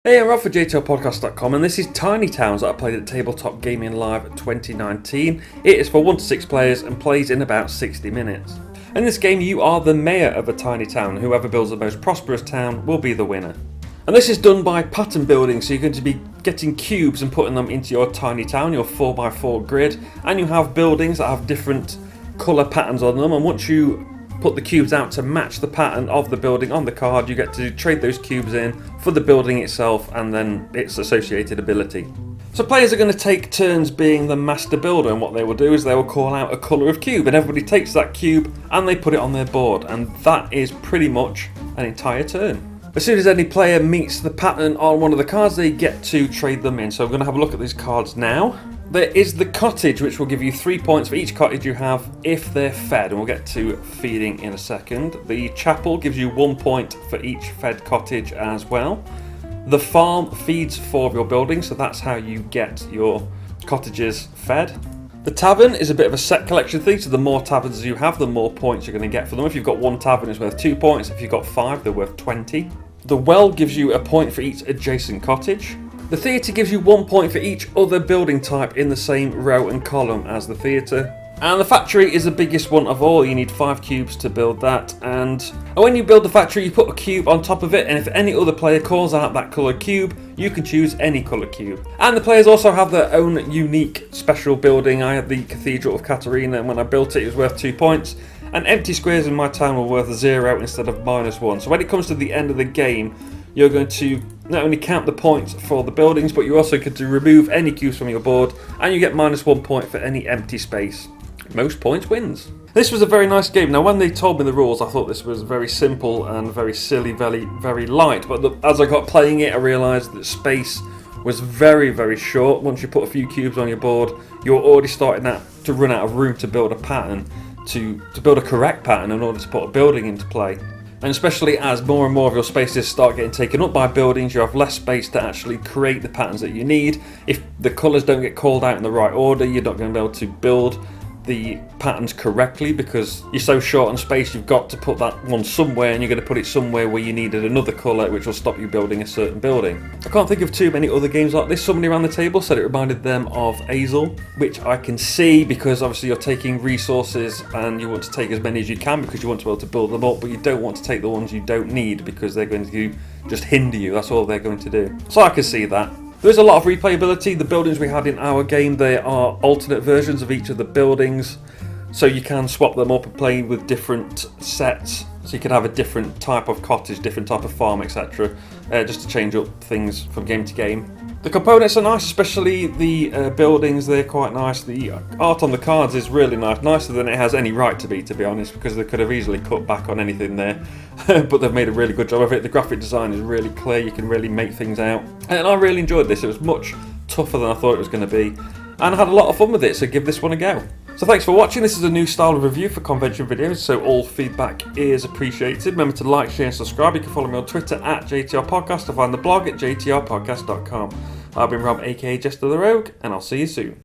Hey, I'm Rob for JestaThaRogue and this is Tiny Towns that I played at Tabletop Gaming Live 2019. It is for 1 to 6 players and plays in about 60 minutes. In this game you are the mayor of a tiny town. Whoever builds the most prosperous town will be the winner. And this is done by pattern building, so you're going to be getting cubes and putting them into your tiny town, your 4x4 grid, and you have buildings that have different colour patterns on them, and once you put the cubes out to match the pattern of the building on the card, you get to trade those cubes in for the building itself and then its associated ability. So players are going to take turns being the master builder, and what they will do is they will call out a colour of cube, and everybody takes that cube and they put it on their board, and that is pretty much an entire turn. As soon as any player meets the pattern on one of the cards, they get to trade them in. So we're going to have a look at these cards now. There is the cottage, which will give you 3 points for each cottage you have if they're fed, and we'll get to feeding in a second. The chapel gives you 1 point for each fed cottage as well. The farm feeds 4 of your buildings, so that's how you get your cottages fed. The tavern is a bit of a set collection thing, so the more taverns you have, the more points you're going to get for them. If you've got 1 tavern, it's worth 2 points. If you've got 5, they're worth 20. The well gives you a point for each adjacent cottage. The theatre gives you 1 point for each other building type in the same row and column as the theatre. And the factory is the biggest one of all. You need 5 cubes to build that. And when you build the factory, you put a cube on top of it, and if any other player calls out that colour cube, you can choose any colour cube. And the players also have their own unique special building. I had the Cathedral of Katarina, and when I built it, it was worth 2 points. And empty squares in my town were worth 0 instead of -1. So when it comes to the end of the game, you're going to not only count the points for the buildings, but you also get to remove any cubes from your board, and you get -1 point for any empty space. Most points wins. This was a very nice game. Now, when they told me the rules, I thought this was very simple and very silly, very light. But as I got playing it, I realised that space was very, very short. Once you put a few cubes on your board, you're already starting to run out of room to build a pattern, to build a correct pattern in order to put a building into play. And especially as more and more of your spaces start getting taken up by buildings, you have less space to actually create the patterns that you need. If the colours don't get called out in the right order, you're not going to be able to build the patterns correctly because you're so short on space. You've got to put that one somewhere, and you're going to put it somewhere where you needed another colour, which will stop you building a certain building. I can't think of too many other games like this. Somebody around the table said it reminded them of Azel, which I can see, because obviously you're taking resources and you want to take as many as you can because you want to be able to build them up, but you don't want to take the ones you don't need because they're going to just hinder you. That's all they're going to do. So I can see that. There's a lot of replayability. The buildings we had in our game, they are alternate versions of each of the buildings, so you can swap them up and play with different sets. So you can have a different type of cottage, different type of farm, etc. Just to change up things from game to game. The components are nice, especially the buildings. They're quite nice. The art on the cards is really nice, nicer than it has any right to be honest, because they could have easily cut back on anything there. But they've made a really good job of it. The graphic design is really clear. You can really make things out. And I really enjoyed this. It was much tougher than I thought it was going to be. And I had a lot of fun with it, so give this one a go. So thanks for watching. This is a new style of review for convention videos, so all feedback is appreciated. Remember to like, share and subscribe. You can follow me on Twitter at JTRPodcast, or find the blog at jtrpodcast.com. I've been Rob, aka Jesta ThaRogue, and I'll see you soon.